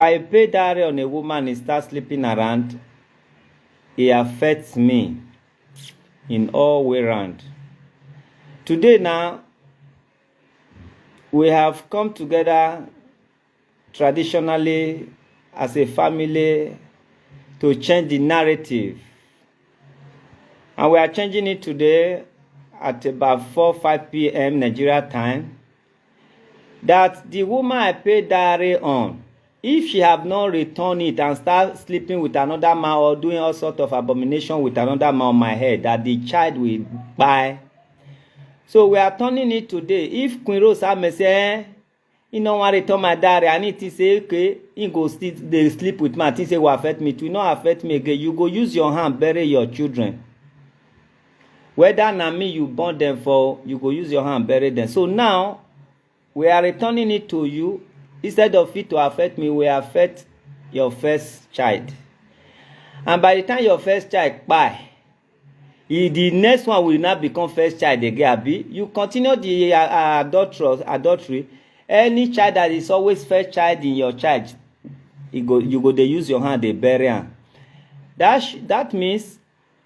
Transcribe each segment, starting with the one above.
I pay diary on a woman and start sleeping around, it affects me in all way round. Today now, we have come together traditionally as a family to change the narrative. And we are changing it today at about 4-5 p.m. Nigeria time. That the woman I pay diary on, if she have not returned it and start sleeping with another man or doing all sort of abomination with another man on my head, that the child will Kpai. So we are turning it today. If Queen Rose may say, you know want to return my diary, I need to say, okay, he go they sleep with me, I think say will affect me. It will not affect me again. You go use your hand, bury your children. Whether na me you born them for, you go use your hand, bury them. So now, we are returning it to you. Instead of it to affect me, we affect your first child. And by the time your first child Kpai, the next one will not become first child again. You continue the adultery. Any child that is always first child in your child, you go they use your hand, they bury am. That means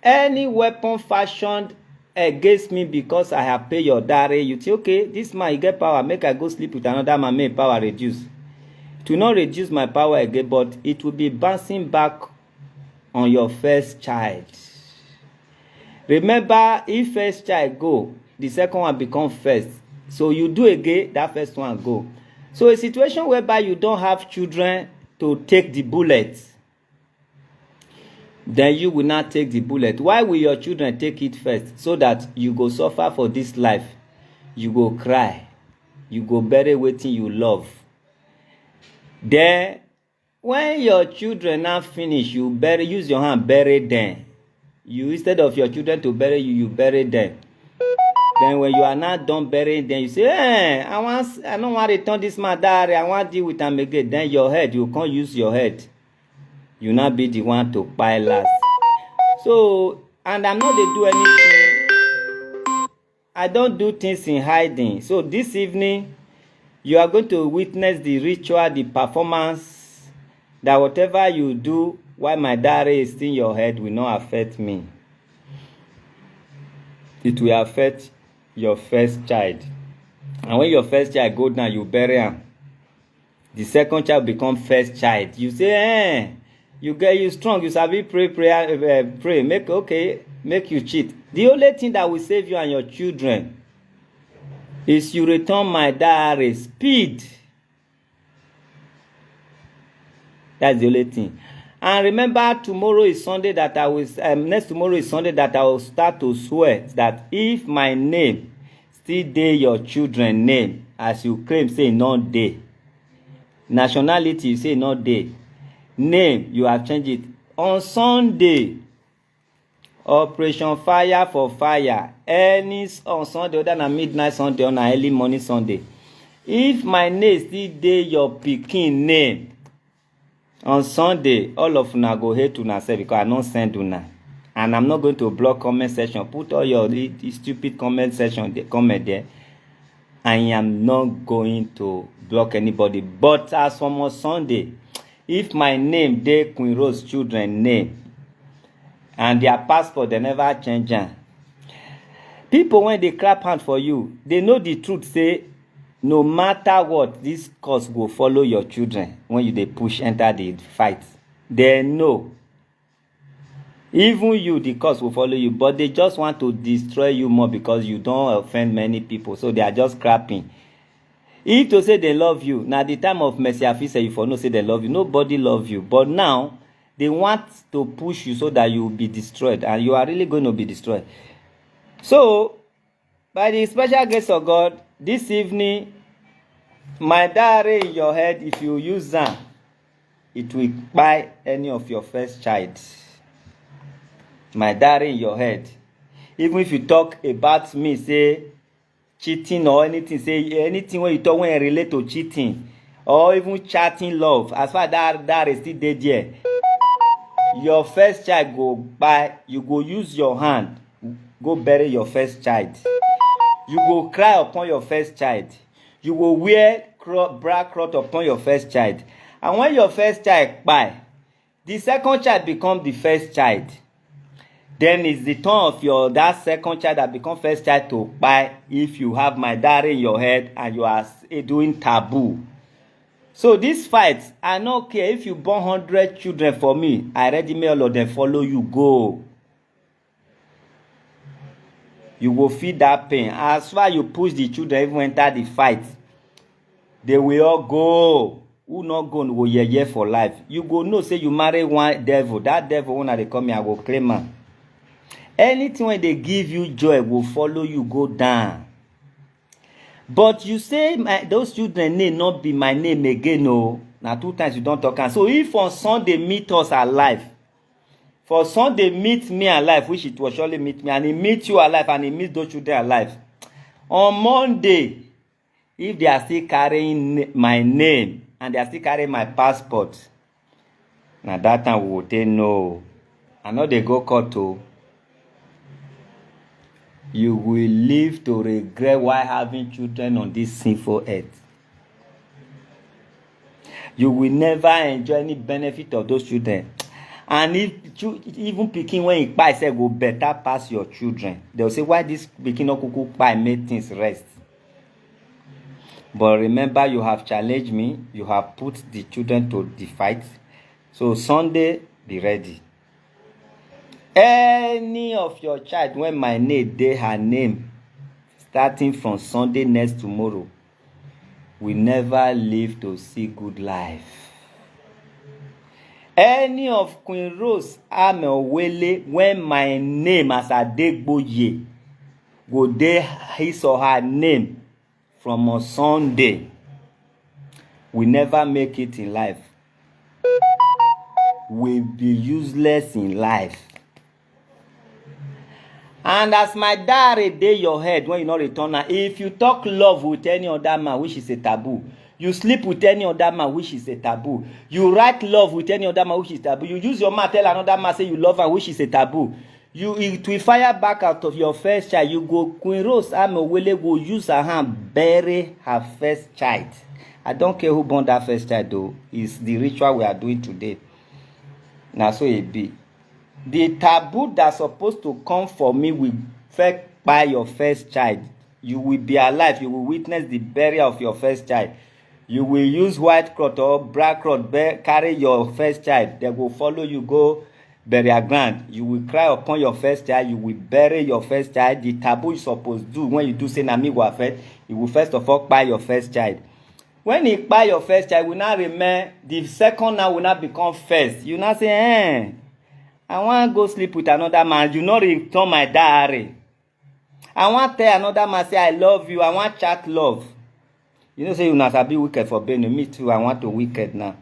any weapon fashioned against me because I have paid your diary, you think, okay, this man, you get power, make I go sleep with another man, make power reduce. It will not reduce my power again, but it will be bouncing back on your first child. Remember, if first child go, the second one become first. So you do again, that first one go. So a situation whereby you don't have children to take the bullet, then you will not take the bullet. Why will your children take it first? So that you go suffer for this life. You go cry. You go bury wetin you love. Then, when your children now finish, you use your hand, bury them. You, instead of your children to bury you, you bury them. Then when you are not done burying them, you say, I don't want to return this man diary. I want to deal with them again. Then your head, you can't use your head. You not be the one to Kpai last. So, and I'm not they do anything. I don't do things in hiding. So this evening, you are going to witness the ritual, the performance, that whatever you do while my diary is in your head will not affect me. It will affect your first child. And when your first child go down, you bury him. The second child become first child. You say, you strong, you sabi pray, make you cheat. The only thing that will save you and your children is you return my diary. Speed. That's the only thing. And remember, tomorrow is Sunday that I will, next tomorrow is Sunday that I will start to swear that if my name still dey your children name, as you claim say not dey, nationality you say not dey, name you have changed it. On Sunday, Operation Fire for Fire, any on Sunday, other than midnight Sunday, on early morning Sunday. If my name still dey your Pikin name, on Sunday, all of una go hate una self because I don't send una. And I'm not going to block comment section. Put all your stupid comment section, the comment there. I am not going to block anybody. But as from on Sunday, if my name dey Queen Rose children name, and their passport, they never change am. People, when they clap hand for you, they know the truth, say, no matter what, this cause will follow your children when they push enter the fight. They know. Even you, the cause will follow you, but they just want to destroy you more because you don't offend many people. So they are just crapping. If to say they love you, now the time of mercy, I say you for no say they love you. Nobody love you. But now, they want to push you so that you will be destroyed. And you are really going to be destroyed. So, by the special grace of God, this evening, my diary in your head, if you use them, it will Kpai any of your first child. My diary in your head. Even if you talk about me, say cheating or anything, say anything when you talk when you relate to cheating or even chatting love, as far as that is still dead there, your first child go Kpai, you go use your hand, go bury your first child. You go cry upon your first child. You will wear bra cloth upon your first child. And when your first child kpai, the second child become the first child. Then it's the turn of that second child that become first child to kpai if you have my diary in your head and you are doing taboo. So this fight, I no care if you born 100 children for me, I ready make all of them follow you go. You will feel that pain. As far as you push the children even enter the fight, they will all go. Who not go go yeah for life. You go know say you marry one devil. That devil when they come here, I go claim am. Anything when they give you joy will follow you go down. But you say those children name not be my name again. No, now 2 times you don't talk. And so if on Sunday meet us alive, for Sunday meet me alive, which it will surely meet me, and he meet you alive, and he meet those children alive. On Monday, if they are still carrying my name and they are still carrying my passport, now that time we will say no. I know they go court to. You will live to regret while having children on this sinful earth. You will never enjoy any benefit of those children. And if even Pikin when he kpai say go better pass your children, they'll say why this Pikin no kuku kpai make things rest. But remember, you have challenged me. You have put the children to the fight. So Sunday, be ready. Any of your child when my name dey her name, starting from Sunday next tomorrow, will never live to see good life. Any of Queen Rose Amewele when my name as Adegboye go dey his or her name from a Sunday, will never make it in life. Will be useless in life. And as my diary dey your head when you not return now, if you talk love with any other man, which is a taboo, you sleep with any other man, which is a taboo, you write love with any other man, which is taboo, you use your mouth tell another man say you love her, which is a taboo, it will fire back out of your first child. You go, Queen Rose Amewele go use her hand bury her first child. I don't care who born that first child though. It's the ritual we are doing today. Now so it be. The taboo that's supposed to come for me will first by your first child. You will be alive. You will witness the burial of your first child. You will use white cloth or black cloth carry your first child. They will follow you go burial ground. You will cry upon your first child. You will bury your first child. The taboo you supposed to do when you do say na me go affect, you will first of all buy your first child. When you buy your first child, will not remain. The second now will not become first. You not say, I want to go sleep with another man. You not return my diary. I want to tell another man, say, I love you. I want chat love. You know, say you not be wicked for being me too. I want to wicked now.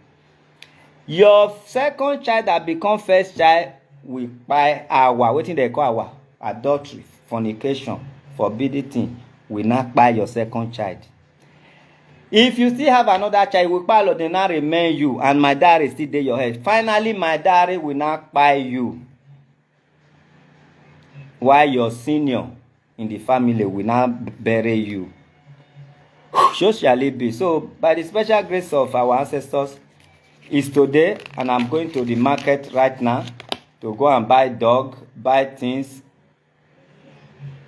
Your second child that become first child will buy our, wetin they call our adultery, fornication, forbidden thing, will not buy your second child. If you still have another child, will buy they not remain you, and my diary still dey your head. Finally, my diary will not buy you. While your senior in the family will not bury you. So shall it be. So, by the special grace of our ancestors, it's today, and I'm going to the market right now to go and buy dog, buy things,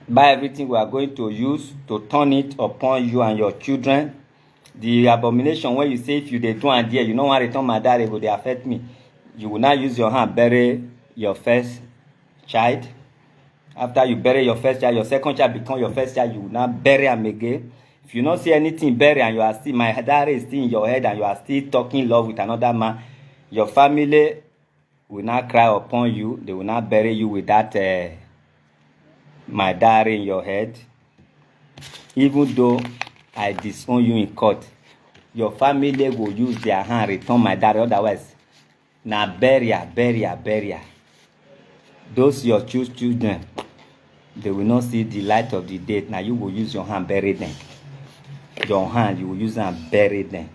buy everything we are going to use to turn it upon you and your children. The abomination when you say if you dey do and there, you know want to return my diary, go they affect me. You will not use your hand bury your first child. After you bury your first child, your second child become your first child, you will not bury him again. If you not see anything bury and you are still, my diary is still in your head and you are still talking love with another man, your family will not cry upon you. They will not bury you with that my diary in your head. Even though I disown you in court, your family will use their hand return my diary. Otherwise, na bury. Those your children, they will not see the light of the day. Now you will use your hand bury them. Your hand, you will use and bury them.